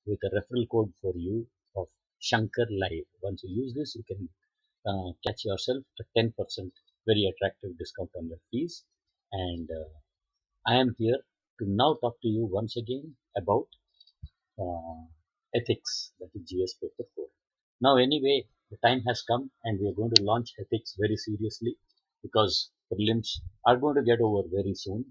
with a referral code for you of Shankar Live. Once you use this, you can catch yourself a 10% very attractive discount on your fees. And I am here to now talk to you once again about uh, ethics, that is GS paper 4. Now anyway, the time has come and we are going to launch ethics very seriously, because prelims are going to get over very soon,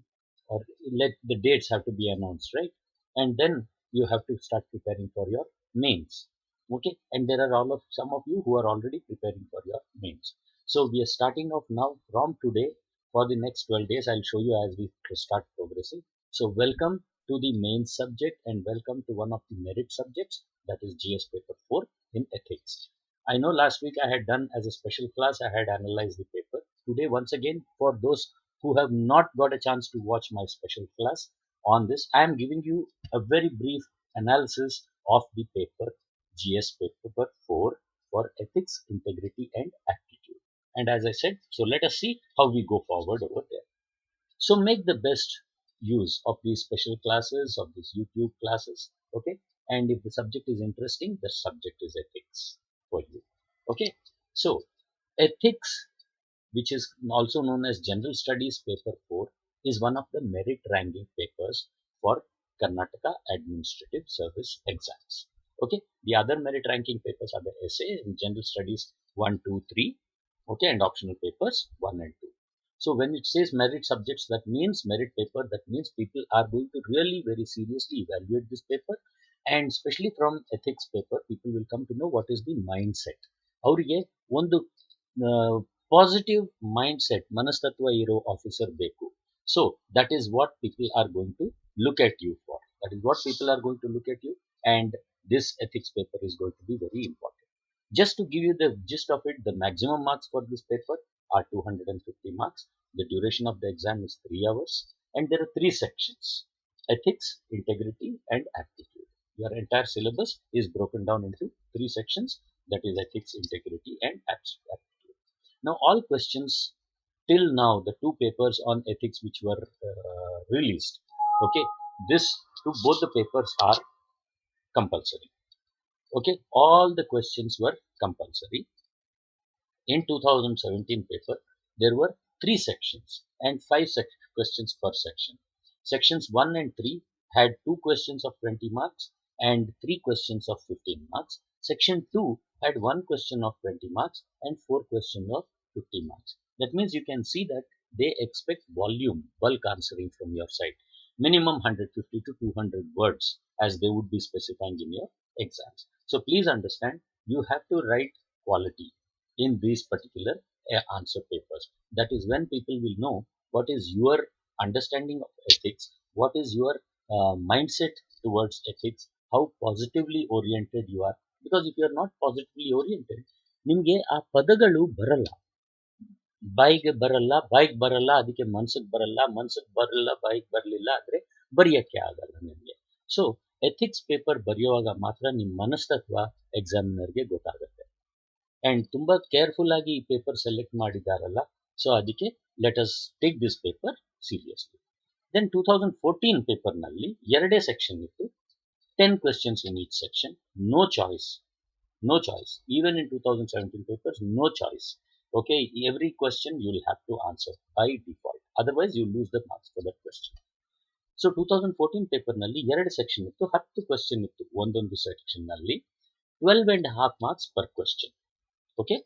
or let the dates have to be announced, right? And then you have to start preparing for your mains. Okay, and there are all of some of you who are already preparing for your mains. So we are starting off now from today. For the next 12 days I'll show you as we start progressing. So welcome to the main subject and welcome to one of the merit subjects, that is GS paper 4 in ethics. I know last week I had done as a special class, I had analyzed the paper. Today, once again, for those who have not got a chance to watch my special class on this, I am giving you a very brief analysis of the paper GS paper 4 for ethics, integrity and aptitude. And as I said, so let us see how we go forward over there. So make the best use of these special classes, of these YouTube classes, okay? And if the subject is interesting, the subject is ethics for you, okay? So ethics, which is also known as General Studies paper 4, is one of the merit ranking papers for Karnataka Administrative Service Exams. Okay, the other merit ranking papers are the essay and General Studies 1, 2, 3, okay, and optional papers 1 and 2. So when it says merit subjects, that means merit paper, that means people are going to really very seriously evaluate this paper, and especially from ethics paper, people will come to know what is the mindset. ಅವರಿಗೆ ಒಂದು positive mindset ಮನಸ್ತತ್ವ ಇರೋ officer ಬೇಕು. So that is what people are going to look at you for. That is what people are going to look at you, and this ethics paper is going to be very important. Just to give you the gist of it, the maximum marks for this paper are 250 marks. The duration of the exam is 3 hours, and there are 3 sections: ethics, integrity and aptitude. Your entire syllabus is broken down into 3 sections, that is ethics, integrity and aptitude. Now all questions till now, the 2 papers on ethics which were released, okay, this to both the papers are compulsory. Okay, all the questions were compulsory. In 2017 paper, there were 3 sections and 5 questions per section. Sections 1 and 3 had 2 questions of 20 marks and 3 questions of 15 marks. Section 2 had 1 question of 20 marks and 4 questions of 50 marks. That means you can see that they expect volume, bulk answering from your side. Minimum 150 to 200 words as they would be specifying in your exams. So please understand, you have to write quality in these particular answer papers. That is when people will know what is your understanding of ethics, what is your mindset towards ethics, how positively oriented you are. Because if you are not positively oriented, ನಿಮಗೆ ಆ ಪದಗಳು ಬರಲ್ಲ, ಬಾಯಿಗೆ ಬರಲ್ಲ, ಬಾಯಿಗೆ ಬರಲ್ಲ, ಅದಕ್ಕೆ ಮನ್ಸಿಗೆ ಬರಲ್ಲ, ಮನ್ಸಿಗೆ ಬರಲ್ಲ, ಬಾಯಿಗೆ ಬರಲಿಲ್ಲ ಅಂದರೆ ಬರೆಯೋಕ್ಕೆ ಆಗಲ್ಲ ನಿಮಗೆ. ಸೊ ಎಥಿಕ್ಸ್ ಪೇಪರ್ ಬರೆಯುವಾಗ ಮಾತ್ರ ನಿಮ್ಮ ಮನಸ್ತತ್ವ ಎಕ್ಸಾಮಿನರ್ಗೆ ಗೊತ್ತಾಗುತ್ತೆ. ಆ್ಯಂಡ್ ತುಂಬ ಕೇರ್ಫುಲ್ ಆಗಿ ಈ ಪೇಪರ್ ಸೆಲೆಕ್ಟ್ ಮಾಡಿದ್ದಾರಲ್ಲ, ಸೊ ಅದಕ್ಕೆ let us take this paper seriously. Then 2014 ಪೇಪರ್ನಲ್ಲಿ 2 ಸೆಕ್ಷನ್ ಇತ್ತು, 10 questions in each section, no choice. No choice. Even in 2017 papers, no choice. Okay, every question you will have to answer by default. Otherwise, you lose the marks for that question. So 2014 paper nalli 2 section ittu, 10 question ittu ondondu section nalli, 12.5 marks per question. Okay,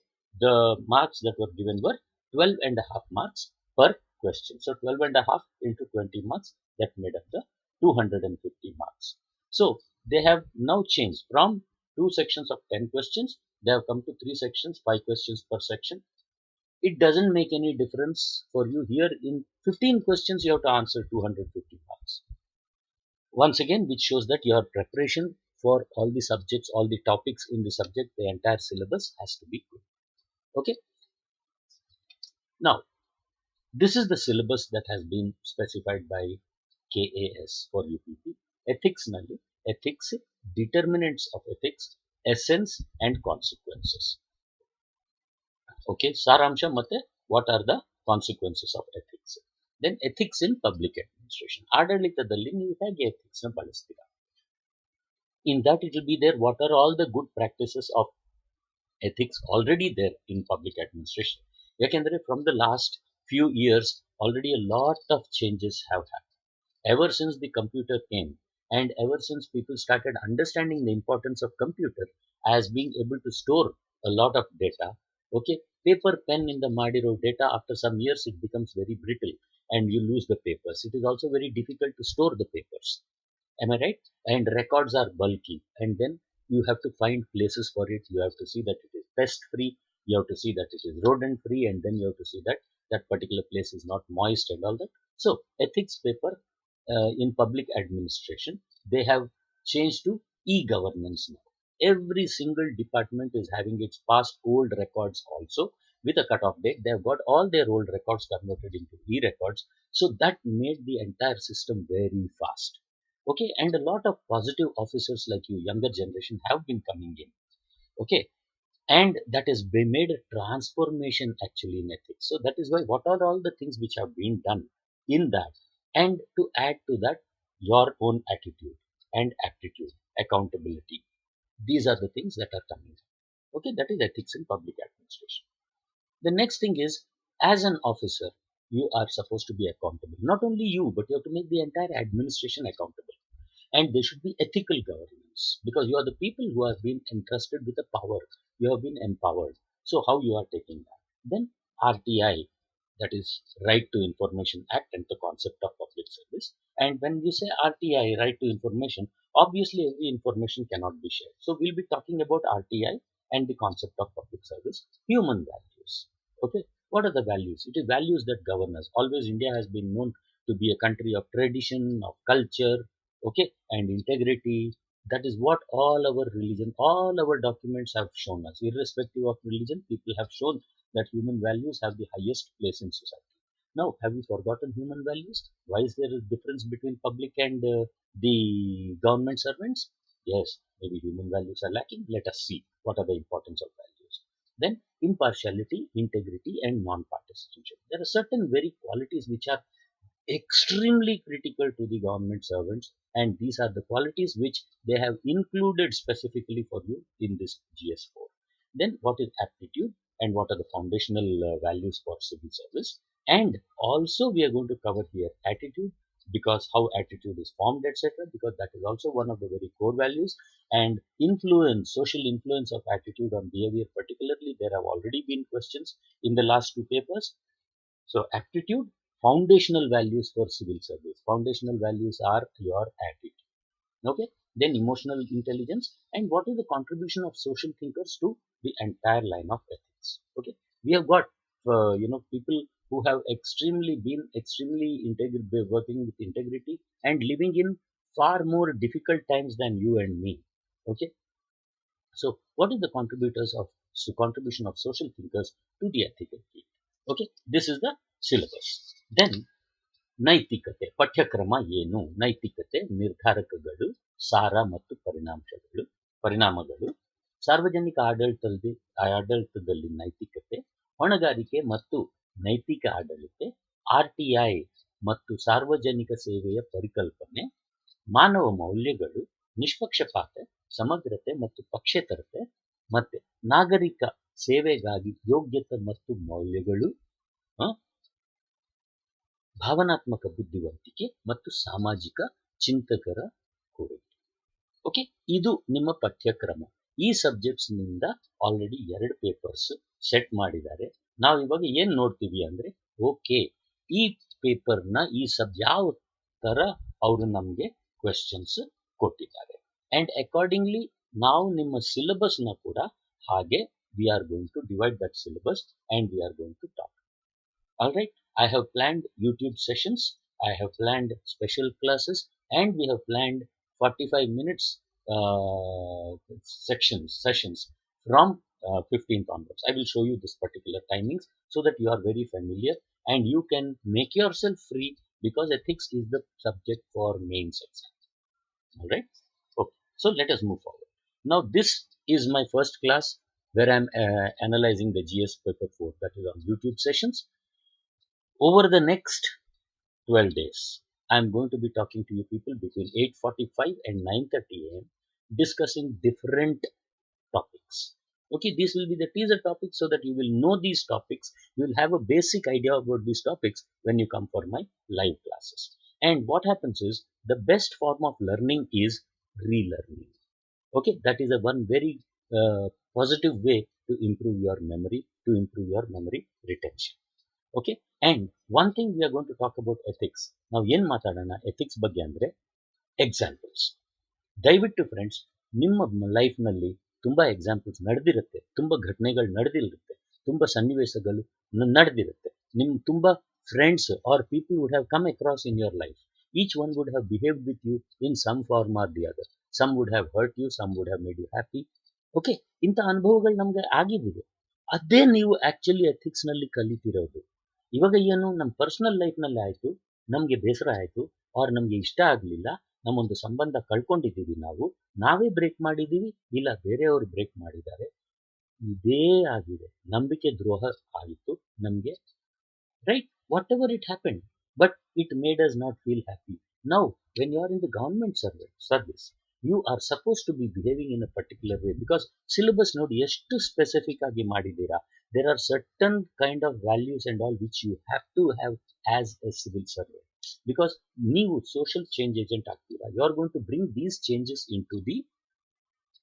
the marks that were given were 12.5 marks per question. So 12.5 into 20 marks, that made up the 250 marks. So they have now changed from 2 sections of 10 questions, they have come to 3 sections, 5 questions per section. It doesn't make any difference for you here. In 15 questions you have to answer 250 marks. Once again, which shows that your preparation for all the subjects, all the topics in the subject, the entire syllabus has to be good. Okay, now this is the syllabus that has been specified by KAS for UPP. Ethics nalli, ethics, determinants of ethics, essence and consequences. Okay, saramsha matte what are the consequences of ethics. Then ethics in public administration, ಆಡಳಿತದಲ್ಲಿ ನೀವು ಹೇಗೆ ethics ನ ಬಳಸ್ತೀರಾ. In that it will be there what are all the good practices of ethics already there in public administration. Yakandre, from the last few years, already a lot of changes have happened. Ever since the computer came, and ever since people started understanding the importance of computer as being able to store a lot of data, okay, paper pen in the Madiro data, after some years it becomes very brittle and you lose the papers. It is also very difficult to store the papers. Am I right? And records are bulky, and then you have to find places for it. You have to see that it is pest free. You have to see that it is rodent free, and then you have to see that that particular place is not moist and all that. So, ethics paper in public administration, they have changed to e-governance now. Every single department is having its past old records also with a cut-off date. They have got all their old records converted into e-records. So that made the entire system very fast. Okay, and a lot of positive officers like you, younger generation, have been coming in. Okay, and that has been made a transformation actually in ethics. So that is why what are all the things which have been done in that, and to add to that, your own attitude and aptitude, accountability. These are the things that are coming. Okay, that is ethics in public administration. The next thing is, as an officer, you are supposed to be accountable. Not only you, but you have to make the entire administration accountable. And there should be ethical governance because you are the people who have been entrusted with the power. You have been empowered. So how you are taking that? Then RTI, that is Right to Information Act, and the concept of public service. And when we say RTI, Right to Information, obviously every information cannot be shared. So we'll be talking about RTI and the concept of public service, human values. Okay, what are the values? It is values that govern us. Always India has been known to be a country of tradition, of culture, okay, and integrity. That is what all our religion, all our documents have shown us. Irrespective of religion, people have shown that human values have the highest place in society. Now, have we forgotten human values? Why is there a difference between public and the government servants? Yes, maybe human values are lacking. Let us see what are the importance of values. Then impartiality, integrity, and non-partisanship. There are certain very qualities which are extremely critical to the government servants, and these are the qualities which they have included specifically for you in this GS-4. Then what is aptitude and what are the foundational values for civil service, and also we are going to cover here attitude, because how attitude is formed, etc., because that is also one of the very core values. And influence, social influence of attitude on behavior, particularly there have already been questions in the last two papers. So aptitude, foundational values for civil service. Foundational values are your attitude. Okay. Then emotional intelligence, and what is the contribution of social thinkers to the entire line of ethics. Okay. We have got people who have been extremely integral, working with integrity and living in far more difficult times than you and me. Okay. So what is the contribution of social thinkers to the ethical field? Okay, this is the syllabus. Then ನೈತಿಕತೆ ಪಠ್ಯಕ್ರಮ ಏನು, ನೈತಿಕತೆ, ನಿರ್ಧಾರಕಗಳು, ಸಾರ ಮತ್ತು ಪರಿಣಾಮಗಳು, ಸಾರ್ವಜನಿಕ ಆಡಳಿತದಲ್ಲಿ ನೈತಿಕತೆ, ಹೊಣೆಗಾರಿಕೆ ಮತ್ತು ನೈತಿಕ ಆಡಳಿತ, RTI ಮತ್ತು ಸಾರ್ವಜನಿಕ ಸೇವೆಯ ಪರಿಕಲ್ಪನೆ, ಮಾನವ ಮೌಲ್ಯಗಳು, ನಿಷ್ಪಕ್ಷಪಾತ, ಸಮಗ್ರತೆ ಮತ್ತು ಪಕ್ಷೇತರತೆ, ಮತ್ತೆ ನಾಗರಿಕ ಸೇವೆಗಾಗಿ ಯೋಗ್ಯತೆ ಮತ್ತು ಮೌಲ್ಯಗಳು, ಭಾವನಾತ್ಮಕ ಬುದ್ಧಿವಂತಿಕೆ ಮತ್ತು ಸಾಮಾಜಿಕ ಚಿಂತಕರ ಕೊಡುಗೆ. ಓಕೆ, ಇದು ನಿಮ್ಮ ಪಠ್ಯಕ್ರಮ. ಈ ಸಬ್ಜೆಕ್ಟ್ಸ್ ನಿಂದ ಆಲ್ರೆಡಿ 2 ಪೇಪರ್ಸ್ ಸೆಟ್ ಮಾಡಿದ್ದಾರೆ. ನಾವು ಇವಾಗ ಏನ್ ನೋಡ್ತೀವಿ ಅಂದ್ರೆ, ಓಕೆ, ಈ ಪೇಪರ್ನ ಯಾವ ತರ ಅವರು ನಮಗೆ ಕ್ವೆಶ್ಚನ್ಸ್ ಕೊಟ್ಟಿದ್ದಾರೆ, ಅಂಡ್ ಅಕಾರ್ಡಿಂಗ್ಲಿ ನಾವು ನಿಮ್ಮ ಸಿಲೆಬಸ್ ನ ಕೂಡ ಹಾಗೆ we are going to divide that syllabus and we are going to talk. All right, I have planned YouTube sessions, I have planned special classes, and we have planned 45 minutes sessions from 15th onwards. I will show you this particular timings so that you are very familiar and you can make yourself free, because ethics is the subject for mains exam. All right. Okay. So let us move forward. Now this is my first class where I am analyzing the GS paper 4, that is on YouTube sessions. Over the next 12 days, I am going to be talking to you people between 8:45 and 9:30 a.m. discussing different topics. Okay, these will be the teaser topics so that you will know these topics. You will have a basic idea about these topics when you come for my live classes. And what happens is the best form of learning is relearning. Okay, that is a one very positive way to improve your memory, to improve your memory retention. Okay, and one thing we are going to talk about ethics. Now, ಏನು ಮಾತಾಡೋಣ ethics ಬಗ್ಗೆ ಅಂದ್ರೆ examples. ದಯವಿಟ್ಟು friends, ನಿಮ್ಮ ಲೈಫ್ನಲ್ಲಿ ತುಂಬ examples ನಡೆದಿರುತ್ತೆ, ತುಂಬ ಘಟನೆಗಳು ನಡೆದಿರುತ್ತೆ, ತುಂಬ ಸನ್ನಿವೇಶಗಳು ನಡೆದಿರುತ್ತೆ. ನಿಮ್ಮ ತುಂಬ friends or people would have come across in your life. Each one would have behaved with you in some form or the other. Some would have hurt you, some would have made you happy. Okay, ಇಂಥ ಅನುಭವಗಳು ನಮಗೆ ಆಗಿವೆ. ಅದೇ ನೀವು actually ಎಥಿಕ್ಸ್ನಲ್ಲಿ ಕಲಿತಿರೋದು. ಇವಾಗ ಏನು ನಮ್ಮ personal ಲೈಫ್ನಲ್ಲಿ ಆಯಿತು, ನಮಗೆ ಬೇಸರ ಆಯಿತು, ಆರ್ ನಮಗೆ ಇಷ್ಟ ಆಗಲಿಲ್ಲ, ನಮ್ಮೊಂದು ಸಂಬಂಧ ಕಳ್ಕೊಂಡಿದ್ದೀವಿ, ನಾವೇ ಬ್ರೇಕ್ ಮಾಡಿದ್ದೀವಿ, ಇಲ್ಲ ಬೇರೆಯವರು ಬ್ರೇಕ್ ಮಾಡಿದ್ದಾರೆ, ಇದೇ ಆಗಿದೆ. ನಂಬಿಕೆ ದ್ರೋಹ ಆಯಿತು ನಮಗೆ, right? Whatever it happened, but it made us not feel happy. Now when you are in the government service, you are suppose to be behaving in a particular way, because syllabus ನೋಡಿ ಎಷ್ಟು specific ಆಗಿ ಮಾಡಿದ್ದೀರಾ. There are certain kind of values and all which you have to have as a civil servant. Because ನೀವು social change agent ಆಗ್ತೀರಾ. You are going to bring these changes into the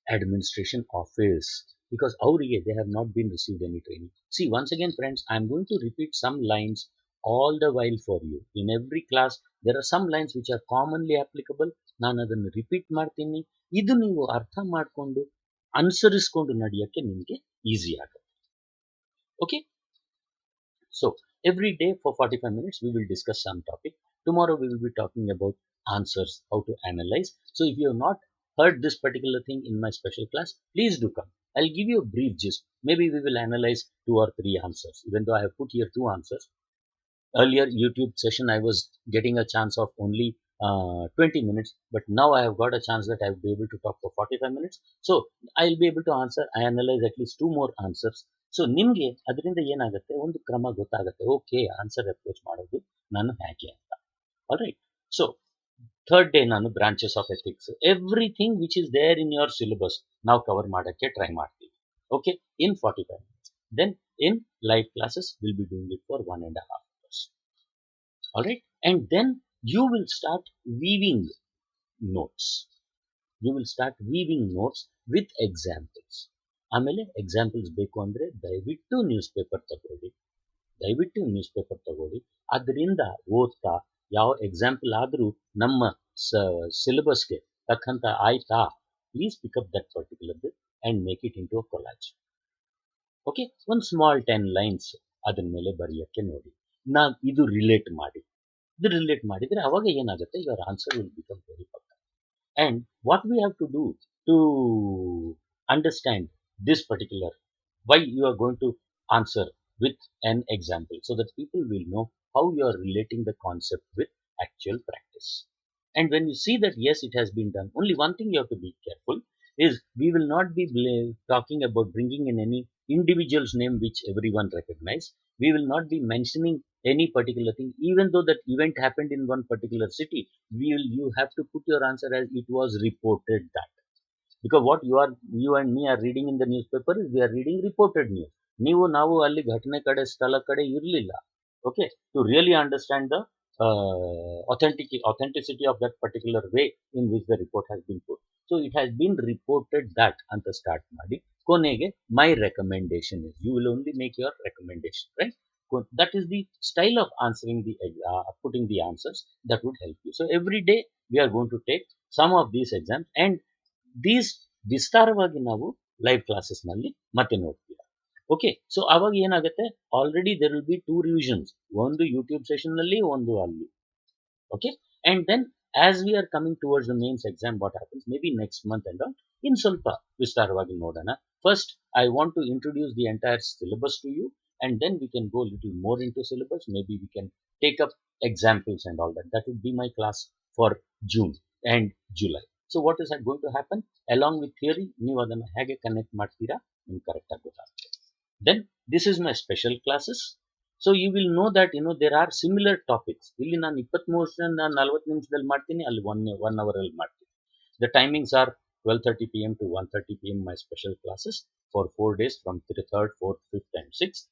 administration office because ಅವರಿಗೆ they have not been received any training. See, once again friends, I am going to repeat some lines all the while for you. In every class there are some lines which are commonly applicable. ನಾನು ಅದನ್ನು repeat ಮಾಡ್ತೀನಿ. ಇದು ನೀವು ಅರ್ಥ ಮಾಡಿಕೊಂಡು ಅನುಸರಿಸಿಕೊಂಡು ನಡೆಯೋಕ್ಕೆ ನಿಮಗೆ easy ಆಗುತ್ತೆ. Okay, so every day for 45 minutes we will discuss some topic. Tomorrow we will be talking about answers, how to analyze. So if you have not heard this particular thing in my special class, please do come. I'll give you a brief gist. Maybe we will analyze 2 or 3 answers, even though I have put here 2 answers. Earlier YouTube session I was getting a chance of only 20 minutes, but now I have got a chance that I will be able to talk for 45 minutes. So I'll be able to analyze at least 2 more answers. So ನಿಮಗೆ ಅದರಿಂದ ಏನಾಗುತ್ತೆ, ಒಂದು ಕ್ರಮ ಗೊತ್ತಾಗುತ್ತೆ. Okay, answer approach ಮಾಡೋದು ನಾನು ಹೇಗೆ ಅಂತ. ಆಲ್ರೈಟ್, ಸೊ ಥರ್ಡ್ ಡೇ ನಾನು branches of ethics, everything which is there in your syllabus ನಾವು ಕವರ್ ಮಾಡೋಕ್ಕೆ ಟ್ರೈ ಮಾಡ್ತೀವಿ. Okay, in 45 minutes. Then in live classes will be doing it for 1.5 hours. Alright, and then you will start weaving notes. You will start weaving notes with examples. ಆಮೇಲೆ examples ಬೇಕು ಅಂದರೆ ದಯವಿಟ್ಟು news paper ತಗೊಳ್ಳಿ. ಅದರಿಂದ ಓದ್ತಾ ಯಾವ example ಆದರೂ ನಮ್ಮ ಸಿಲೆಬಸ್ಗೆ ತಕ್ಕಂಥ ಆಯ್ತಾ, please pick up that particular bit and make it into a collage. Okay, ಒಂದು ಸ್ಮಾಲ್ 10 ಲೈನ್ಸ್ ಅದರ ಮೇಲೆ ಬರೆಯೋಕ್ಕೆ ನೋಡಿ. ಇದು ರಿಲೇಟ್ ಮಾಡಿದರೆ ಅವಾಗ ಏನಾಗುತ್ತೆ, your answer will become very perfect. And what we have to do to understand this particular, why you are going to answer with an example, so that people will know how you are relating the concept with actual practice. And when you see that yes, it has been done, only one thing you have to be careful is we will not be talking about bringing in any individual's name which everyone recognize. We will not be mentioning any particular thing, even though that event happened in one particular city. You have to put your answer as it was reported that. Because what you and me are reading in the newspaper is we are reading reported news. ನಾವು ಅಲ್ಲಿ ಘಟನೆ ಕಡೆ ಸ್ಥಳ ಕಡೆ ಇರಲಿಲ್ಲ. Okay, to really understand the authenticity of that particular way in which the report has been put. So it has been reported that ಅಂತ start ಮಾಡಿ ಕೊನೆಗೆ my recommendation is, you will only make your recommendation, right? That is the style of answering putting the answers that would help you. So every day we are going to take some of these exams, and these ವಿಸ್ತಾರವಾಗಿ ನಾವು live ಕ್ಲಾಸಸ್ನಲ್ಲಿ ಮತ್ತೆ ನೋಡ್ತೀರಾ. Okay, so ಅವಾಗ ಏನಾಗುತ್ತೆ, already there will be 2 revisions, ಒಂದು YouTube ಸೆಷನ್ನಲ್ಲಿ, ಒಂದು ಅಲ್ಲಿ. Okay, and then as we are coming towards the mains exam, what happens may be next month and all, ಇನ್ನು ಸ್ವಲ್ಪ ವಿಸ್ತಾರವಾಗಿ ನೋಡೋಣ. First I want to introduce the entire syllabus to you, and then we can go a little more into syllabus. Maybe we can take up examples and all that. That would be my class for June and July. So what is going to happen? Along with theory, ನೀವು ಅದನ್ನು ಹೇಗೆ connect ಮಾಡ್ತೀರಾ ನಿಮ್ಗೆ ಕರೆಕ್ಟಾಗಿ ಗೊತ್ತಾಗುತ್ತೆ. Then this is my special classes. So you will know that there are similar topics. ಇಲ್ಲಿ ನಾನು 23 40 ನಿಮಿಷದಲ್ಲಿ ಮಾಡ್ತೀನಿ, ಅಲ್ಲಿ 1 hour ಅಲ್ಲಿ ಮಾಡ್ತೀನಿ. The timings are 12:30 p.m. to 1:30 p.m. my special classes for 4 days from 3rd, 4th, 5th and 6th.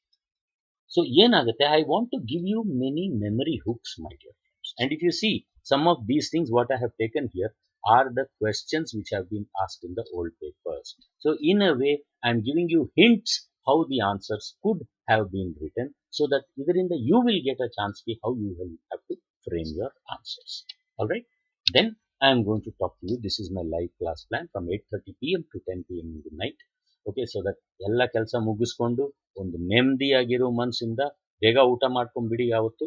So yenagate, I want to give you many memory hooks, my dear friends. And if you see some of these things, what I have taken here are the questions which have been asked in the old papers. So in a way, I am giving you hints how the answers could have been written, so that either in the you will get a chance to how you will have to frame your answers. All right. Then I am going to talk to you. This is my live class plan from 8:30 p.m. to 10 p.m. in the night. Okay, so that ಎಲ್ಲ ಕೆಲಸ ಮುಗಿಸ್ಕೊಂಡು ಒಂದು ನೆಮ್ಮದಿಯಾಗಿರೋ ಮನಸ್ಸಿಂದ ಬೇಗ ಊಟ ಮಾಡ್ಕೊಂಡ್ಬಿಡಿ ಯಾವತ್ತು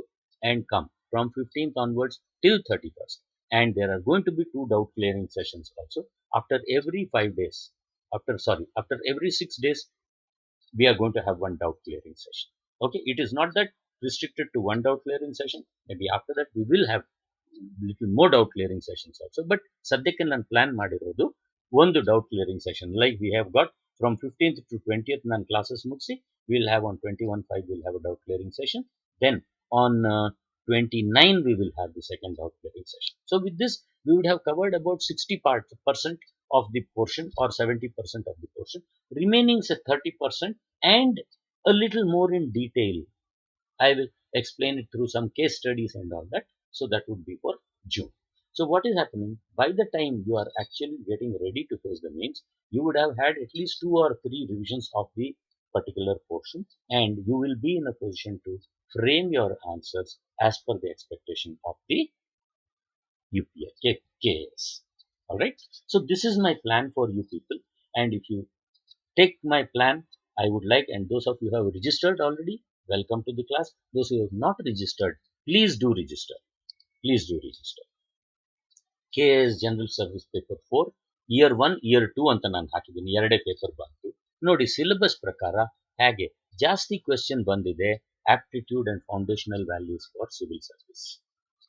and come from 15th onwards till 31st. And there are going to be 2 doubt clearing sessions also after every 5 days. After every 6 days, we are going to have 1 doubt clearing session. Okay, it is not that restricted to 1 doubt clearing session. Maybe after that we will have little more doubt clearing sessions also. But ಸದ್ಯಕ್ಕೆ ನಾನು plan ಮಾಡಿರೋದು ಒಂದು doubt clearing session. Like we have got from 15th to 20th ನಾನು classes ಮುಗಿಸಿ, we will have on 21/5 we will have a doubt clearing session. Then on 29 we will have the second doubt clearing session. So with this we would have covered about 60% of the portion or 70% of the portion. Remaining say 30% and a little more in detail. I will explain it through some case studies and all that. So that would be for June. So what is happening, by the time you are actually getting ready to face the mains, you would have had at least 2 or 3 revisions of the particular portion, and you will be in a position to frame your answers as per the expectation of the KS. Alright. So this is my plan for you people, and if you take my plan, I would like, and those of you who have registered already, welcome to the class. Those who have not registered, please do register. Please do register. KS General Service Paper 4 Year 1 Year 2 ಅಂತ ನಾನು ಹಾಕಿದ್ದೀನಿ. 2 paper ಬಂತು ನೋಡಿ. Syllabus ಪ್ರಕಾರ ಹೇಗೆ ಜಾಸ್ತಿ question ಬಂದಿದೆ aptitude and foundational values for civil service.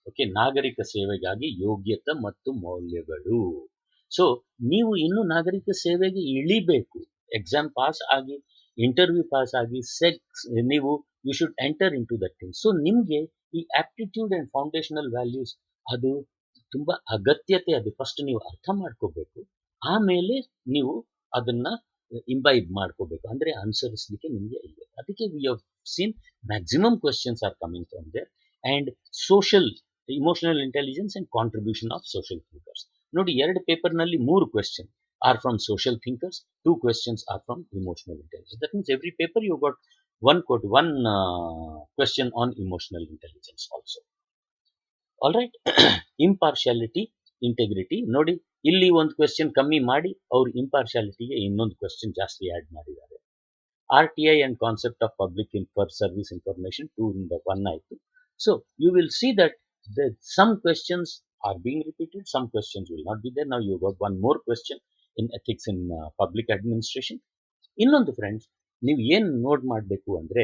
Okay, ನಾಗರಿಕ ಸೇವೆಗಾಗಿ ಯೋಗ್ಯತೆ ಮತ್ತು ಮೌಲ್ಯಗಳು. ಸೊ ನೀವು ಇನ್ನು ನಾಗರಿಕ ಸೇವೆಗೆ ಇಳಿಬೇಕು. ಎಕ್ಸಾಮ್ ಪಾಸ್ ಆಗಿ, ಇಂಟರ್ವ್ಯೂ ಪಾಸ್ ಆಗಿ, ನೀವು you should enter into that thing. So ನಿಮಗೆ ಈ ಆಪ್ಟಿಟ್ಯೂಡ್ ಅಂಡ್ ಫೌಂಡೇಶನಲ್ ವ್ಯಾಲ್ಯೂಸ್ ಅದು ತುಂಬಾ ಅಗತ್ಯತೆ. ಅದು ಫಸ್ಟ್ ನೀವು ಅರ್ಥ ಮಾಡ್ಕೋಬೇಕು, ಆಮೇಲೆ ನೀವು ಅದನ್ನ ಇಂಬೈಬ್ ಮಾಡ್ಕೋಬೇಕು, ಅಂದ್ರೆ ಅನುಸರಿಸಲಿಕ್ಕೆ ನಿಮಗೆ ಇರಬೇಕು. ಅದಕ್ಕೆ we have seen maximum questions are coming from there. And social emotional intelligence and contribution of social thinkers. ನೋಡಿ, 2 ಪೇಪರ್ನಲ್ಲಿ 3 question are from social thinkers, 2 questions are from emotional intelligence. That means every paper you got one question on emotional intelligence also. All right. Impartiality, integrity. ನೋಡಿ, ಇಲ್ಲಿ ಒಂದು question ಕಮ್ಮಿ ಮಾಡಿ ಅವ್ರು ಇಂಪಾರ್ಶಿಯಾಲಿಟಿಗೆ ಇನ್ನೊಂದು question ಜಾಸ್ತಿ ಆಡ್ ಮಾಡಿದ್ದಾರೆ. RTI and concept of public service information 2 in the 1 ಆಯಿತು. So you will see that some questions are being repeated, some questions will not be there. Now you got one more question in ethics in public administration. ಇನ್ನೊಂದು friends, ನೀವು ಏನು note ಮಾಡಬೇಕು ಅಂದ್ರೆ,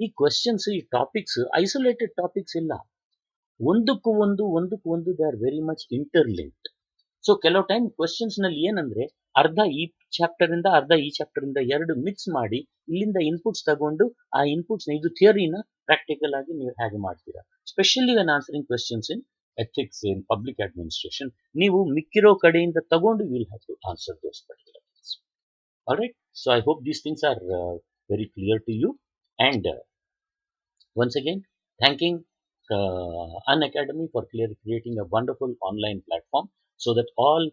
ಈ questions, ಈ topics isolated topics ಇಲ್ಲ. ಒಂದಕ್ಕೂ ಒಂದು they are very much interlinked. So ಕೆಲವು ಟೈಮ್ ಕ್ವೆಶ್ಚನ್ಸ್ ನಲ್ಲಿ ಏನಂದ್ರೆ, ಅರ್ಧ ಈ ಚಾಪ್ಟರ್ ಇಂದ ಅರ್ಧ ಈ ಚಾಪ್ಟರ್ ಇಂದ 2 ಮಿಕ್ಸ್ ಮಾಡಿ ಇಲ್ಲಿಂದ ಇನ್ಪುಟ್ಸ್ ತಗೊಂಡು ಆ ಇನ್ಪುಟ್ಸ್ ಇದು ಥಿಯರಿನ ಪ್ರಾಕ್ಟಿಕಲ್ ಆಗಿ ನೀವು ಹೇಗೆ ಮಾಡ್ತೀರಾ. Specially when answering questions in ethics in public administration, ನೀವು ಮಿಕ್ಕಿರೋ ಕಡೆಯಿಂದ ತಗೊಂಡು you will have to answer those particular things. All right. So I hope these things are very clear to you. And once again, thanking Unacademy for creating a wonderful online platform so that all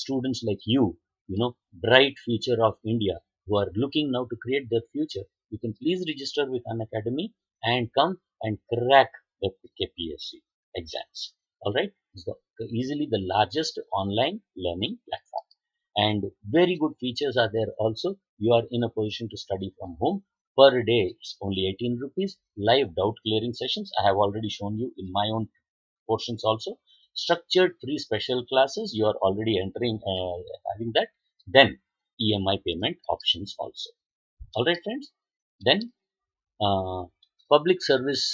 students like you know, bright future of India, who are looking now to create their future, you can please register with Unacademy and come and crack the Kpsc exams. All right. It's easily the largest online learning platform, and very good features are there also. You are in a position to study from home. Per day it's only 18 rupees. Live doubt clearing sessions I have already shown you in my own portions also. Structured free special classes you are already entering, having that. Then EMI payment options also. All right friends. Then public service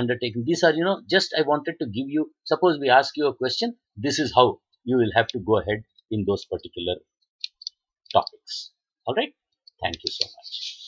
undertaking. These are, just I wanted to give you, suppose we ask you a question, this is how you will have to go ahead in those particular topics. All right. Thank you so much.